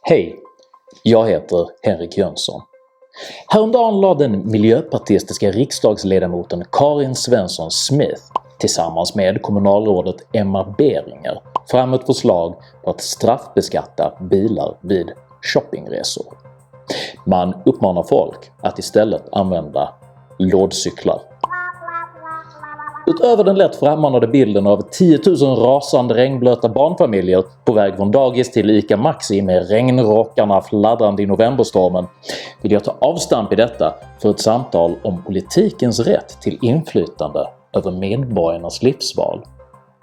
Hej, jag heter Henrik Jönsson. Häromdagen lade den miljöpartistiska riksdagsledamoten Karin Svensson Smith tillsammans med kommunalrådet Emma Beringer fram ett förslag på att straffbeskatta bilar vid shoppingresor. Man uppmanar folk att istället använda lådcyklar. Utöver den lätt frammanade bilden av 10 000 rasande regnblöta barnfamiljer på väg från dagis till ICA Maxi med regnrockarna fladdrande i novemberstormen vill jag ta avstamp i detta för ett samtal om politikens rätt till inflytande över medborgarnas livsval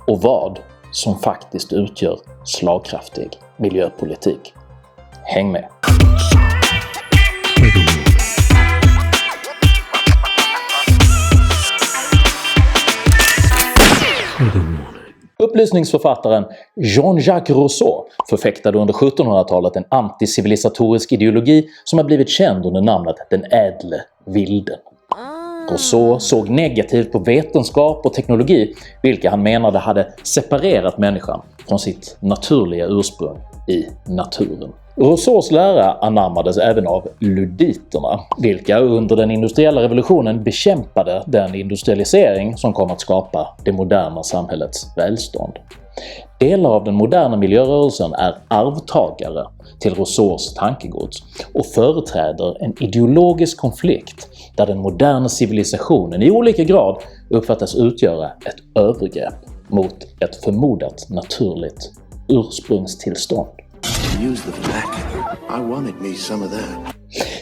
och vad som faktiskt utgör slagkraftig miljöpolitik. Häng med! Upplysningsförfattaren Jean-Jacques Rousseau förfäktade under 1700-talet en anticivilisatorisk ideologi som har blivit känd under namnet den ädle vilden. Rousseau såg negativt på vetenskap och teknologi, vilka han menade hade separerat människan från sitt naturliga ursprung i naturen. Rousseaus lära anammades även av luditerna, vilka under den industriella revolutionen bekämpade den industrialisering som kom att skapa det moderna samhällets välstånd. Delar av den moderna miljörörelsen är arvtagare till Rousseaus tankegods och företräder en ideologisk konflikt där den moderna civilisationen i olika grad uppfattas utgöra ett övergrepp mot ett förmodat naturligt ursprungstillstånd.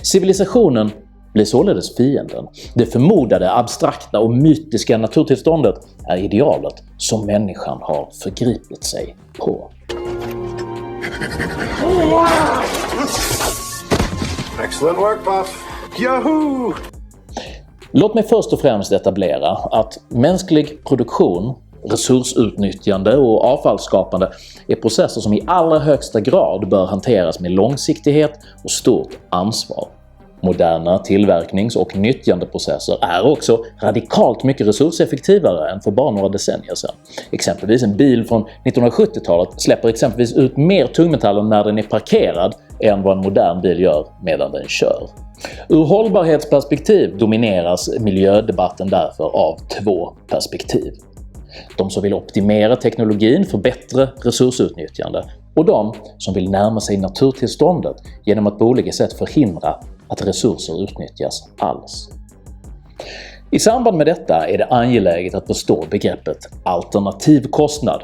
Civilisationen blir således fienden. Det förmodade, abstrakta och mytiska naturtillståndet är idealet som människan har förgripit sig på. Excellent work, Buff! Yahoo! Låt mig först och främst etablera att mänsklig produktion, resursutnyttjande och avfallsskapande är processer som i allra högsta grad bör hanteras med långsiktighet och stort ansvar. Moderna tillverknings- och nyttjandeprocesser är också radikalt mycket resurseffektivare än för bara några decennier sedan. Exempelvis en bil från 1970-talet släpper exempelvis ut mer tungmetaller när den är parkerad än vad en modern bil gör medan den kör. Ur hållbarhetsperspektiv domineras miljödebatten därför av två perspektiv. De som vill optimera teknologin för bättre resursutnyttjande och de som vill närma sig naturtillståndet genom att på olika sätt förhindra att resurser utnyttjas alls. I samband med detta är det angeläget att förstå begreppet alternativkostnad.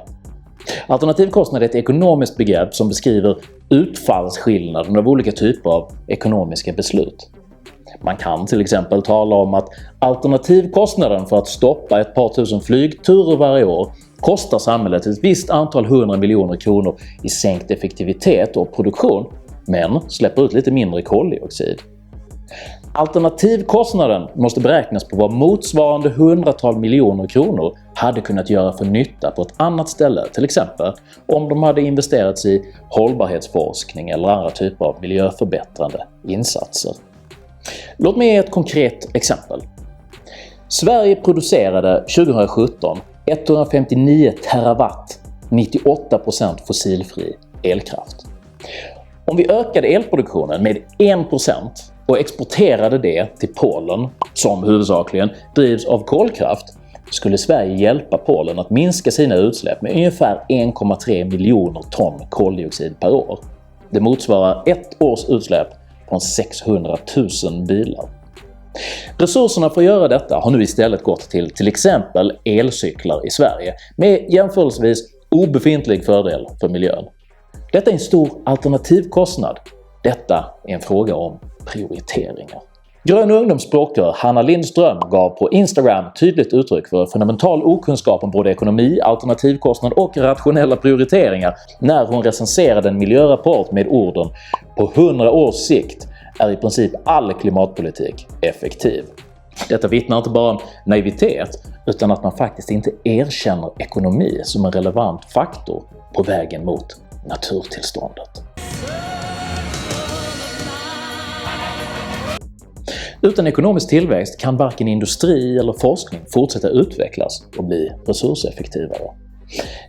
Alternativkostnad är ett ekonomiskt begrepp som beskriver utfallsskillnaden av olika typer av ekonomiska beslut. Man kan till exempel tala om att alternativkostnaden för att stoppa ett par tusen flygturer varje år kostar samhället ett visst antal 100 miljoner kronor i sänkt effektivitet och produktion, men släpper ut lite mindre koldioxid. Alternativkostnaden måste beräknas på vad motsvarande 100-tal miljoner kronor hade kunnat göra för nytta på ett annat ställe, till exempel om de hade investerats i hållbarhetsforskning eller andra typer av miljöförbättrande insatser. Låt mig ge ett konkret exempel. Sverige producerade 2017 159 terawatt, 98% fossilfri elkraft. Om vi ökade elproduktionen med 1% och exporterade det till Polen, som huvudsakligen drivs av kolkraft, skulle Sverige hjälpa Polen att minska sina utsläpp med ungefär 1,3 miljoner ton koldioxid per år. Det motsvarar ett års utsläpp från 600 000 bilar. Resurserna för att göra detta har nu istället gått till exempel elcyklar i Sverige med jämförelsevis obefintlig fördel för miljön. Detta är en stor alternativkostnad. Detta är en fråga om prioriteringar. Grön ungdomsspråkrör Hanna Lindström gav på Instagram tydligt uttryck för fundamental okunskap om både ekonomi, alternativkostnad och rationella prioriteringar när hon recenserade en miljörapport med orden "På 100 års sikt är i princip all klimatpolitik effektiv". Detta vittnar inte bara om naivitet utan att man faktiskt inte erkänner ekonomi som en relevant faktor på vägen mot naturtillståndet. Utan ekonomisk tillväxt kan varken industri eller forskning fortsätta utvecklas och bli resurseffektivare.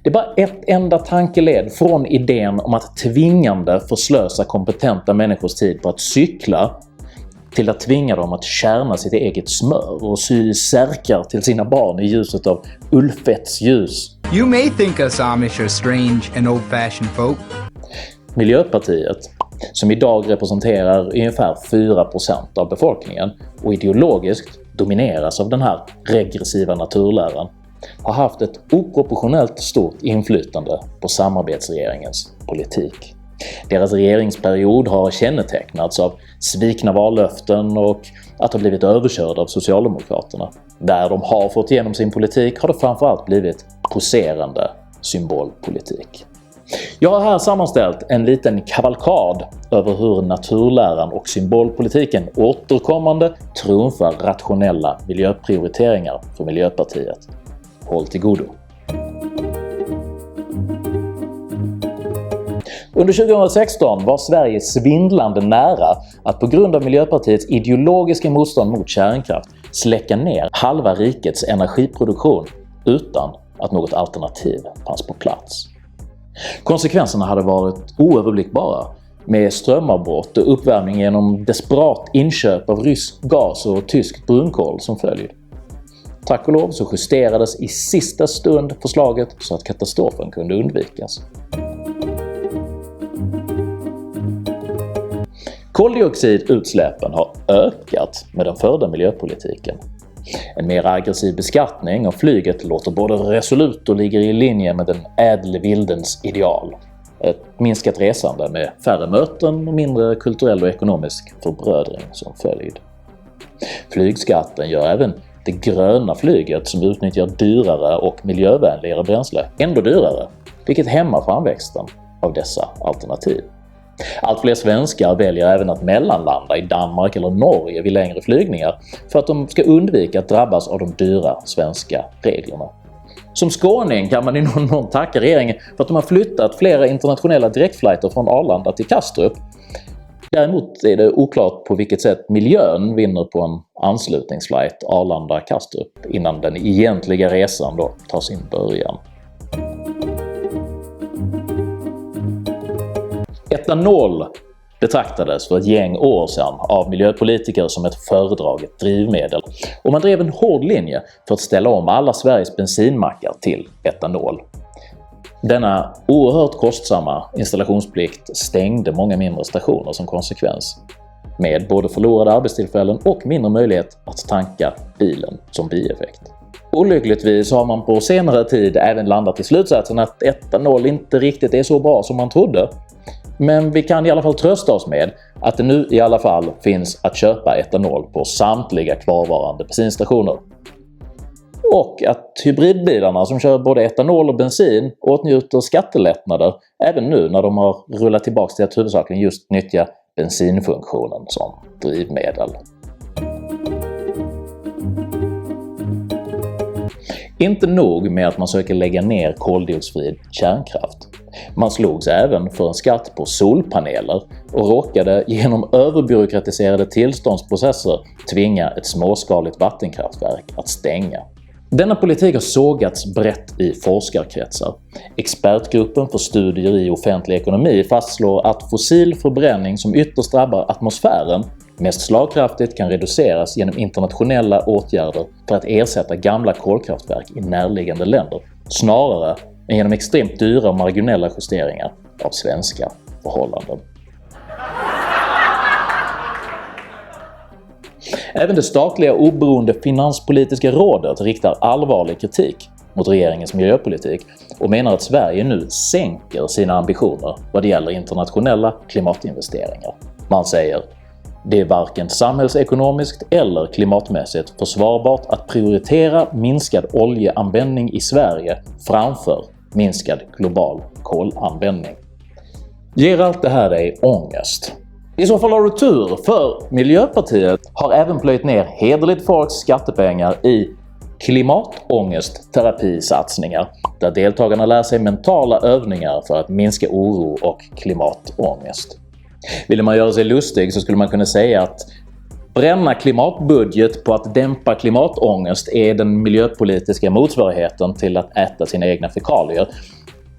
Det är bara ett enda tankeled från idén om att tvingande förslösa kompetenta människors tid på att cykla till att tvinga dem att kärna sitt eget smör och sy särkar till sina barn i ljuset av ullfetts ljus. You may think us Amish are strange and old-fashioned folk. Miljöpartiet, som idag representerar ungefär 4% av befolkningen och ideologiskt domineras av den här regressiva naturläran, har haft ett oproportionellt stort inflytande på samarbetsregeringens politik. Deras regeringsperiod har kännetecknats av svikna vallöften och att ha blivit överkörda av Socialdemokraterna. Där de har fått igenom sin politik har det framförallt blivit poserande symbolpolitik. Jag har här sammanställt en liten kavalkad över hur naturläran och symbolpolitiken återkommande trumfar rationella miljöprioriteringar för Miljöpartiet. Håll till godo! Under 2016 var Sverige svindlande nära att på grund av Miljöpartiets ideologiska motstånd mot kärnkraft släcka ner halva rikets energiproduktion utan att något alternativ fanns på plats. Konsekvenserna hade varit oöverblickbara, med strömavbrott och uppvärmning genom desperat inköp av rysk gas och tyskt brunkol som följd. Tack och lov så justerades i sista stund förslaget så att katastrofen kunde undvikas. Koldioxidutsläppen har ökat med den förda miljöpolitiken. En mer aggressiv beskattning av flyget låter både resolut och ligger i linje med den ädle vildens ideal. Ett minskat resande med färre möten och mindre kulturell och ekonomisk förbrödring som följd. Flygskatten gör även det gröna flyget, som utnyttjar dyrare och miljövänligare bränsle, ändå dyrare, vilket hämmar framväxten av dessa alternativ. Allt fler svenskar väljer även att mellanlanda i Danmark eller Norge vid längre flygningar för att de ska undvika att drabbas av de dyra svenska reglerna. Som skåning kan man i någon mån tacka regeringen för att de har flyttat flera internationella direktflighter från Arlanda till Kastrup. Däremot är det oklart på vilket sätt miljön vinner på en anslutningsflight Arlanda-Kastrup innan den egentliga resan då tar sin början. Etanol betraktades för ett gäng år sedan av miljöpolitiker som ett föredraget drivmedel, och man drev en hård linje för att ställa om alla Sveriges bensinmackar till etanol. Denna oerhört kostsamma installationsplikt stängde många mindre stationer som konsekvens, med både förlorade arbetstillfällen och mindre möjlighet att tanka bilen som bieffekt. Olyckligtvis har man på senare tid även landat i slutsatsen att etanol inte riktigt är så bra som man trodde. Men vi kan i alla fall trösta oss med att det nu i alla fall finns att köpa etanol på samtliga kvarvarande bensinstationer. Och att hybridbilarna som kör både etanol och bensin åtnjuter skattelättnader även nu när de har rullat tillbaka till att huvudsakligen just nyttja bensinfunktionen som drivmedel. Inte nog med att man söker lägga ner koldioxidfri kärnkraft. Man slogs även för en skatt på solpaneler och råkade genom överbyråkratiserade tillståndsprocesser tvinga ett småskaligt vattenkraftverk att stänga. Denna politik har sågats brett i forskarkretsar. Expertgruppen för studier i offentlig ekonomi fastslår att fossil förbränning som ytterst drabbar atmosfären mest slagkraftigt kan reduceras genom internationella åtgärder för att ersätta gamla kolkraftverk i närliggande länder, snarare än genom extremt dyra och marginella justeringar av svenska förhållanden. Även det statliga oberoende finanspolitiska rådet riktar allvarlig kritik mot regeringens miljöpolitik och menar att Sverige nu sänker sina ambitioner vad det gäller internationella klimatinvesteringar. Man säger: det är varken samhällsekonomiskt eller klimatmässigt försvarbart att prioritera minskad oljeanvändning i Sverige framför minskad global kolanvändning. Ger allt det här dig ångest? I så fall har du tur, för Miljöpartiet har även plöjt ner hederligt folks skattepengar i klimatångestterapisatsningar, där deltagarna lär sig mentala övningar för att minska oro och klimatångest. Vill man göra sig lustig så skulle man kunna säga att bränna klimatbudget på att dämpa klimatångest är den miljöpolitiska motsvarigheten till att äta sina egna fekalier.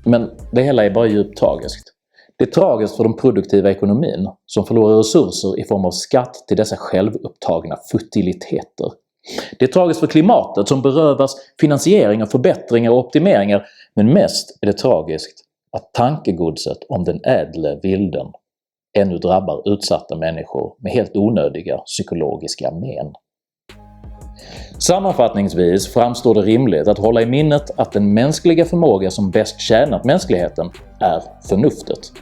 Men det hela är bara djupt tragiskt. Det är tragiskt för den produktiva ekonomin som förlorar resurser i form av skatt till dessa självupptagna futiliteter. Det är tragiskt för klimatet som berövas finansiering av förbättringar och optimeringar, men mest är det tragiskt att tankegodset om den ädle vilden ännu drabbar utsatta människor med helt onödiga psykologiska men. Sammanfattningsvis framstår det rimligt att hålla i minnet att den mänskliga förmåga som bäst tjänat mänskligheten är förnuftet.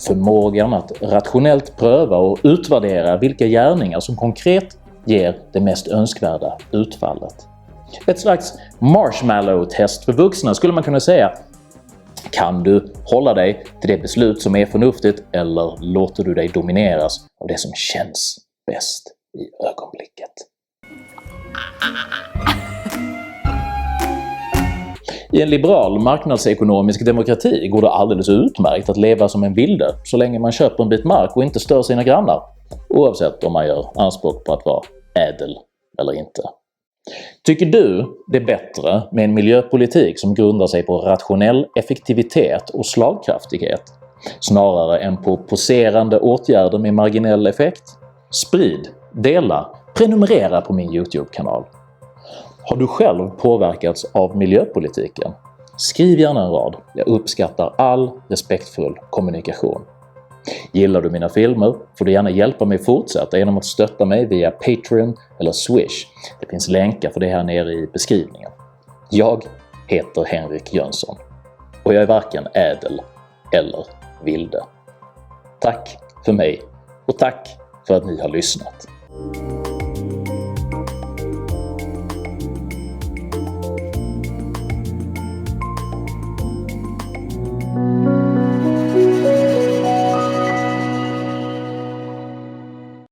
Förmågan att rationellt pröva och utvärdera vilka gärningar som konkret ger det mest önskvärda utfallet. Ett slags marshmallow-test för vuxna skulle man kunna säga. Kan du hålla dig till det beslut som är förnuftigt eller låter du dig domineras av det som känns bäst i ögonblicket? I en liberal marknadsekonomisk demokrati går det alldeles utmärkt att leva som en vilde så länge man köper en bit mark och inte stör sina grannar, oavsett om man gör anspråk på att vara ädel eller inte. Tycker du det är bättre med en miljöpolitik som grundar sig på rationell effektivitet och slagkraftighet, snarare än på poserande åtgärder med marginell effekt? Sprid, dela, prenumerera på min YouTube-kanal. Har du själv påverkats av miljöpolitiken? Skriv gärna en rad, jag uppskattar all respektfull kommunikation. Gillar du mina filmer får du gärna hjälpa mig fortsätta genom att stötta mig via Patreon eller Swish. Det finns länkar för det här nere i beskrivningen. Jag heter Henrik Jönsson och jag är varken ädel eller vilde. Tack för mig och tack för att ni har lyssnat.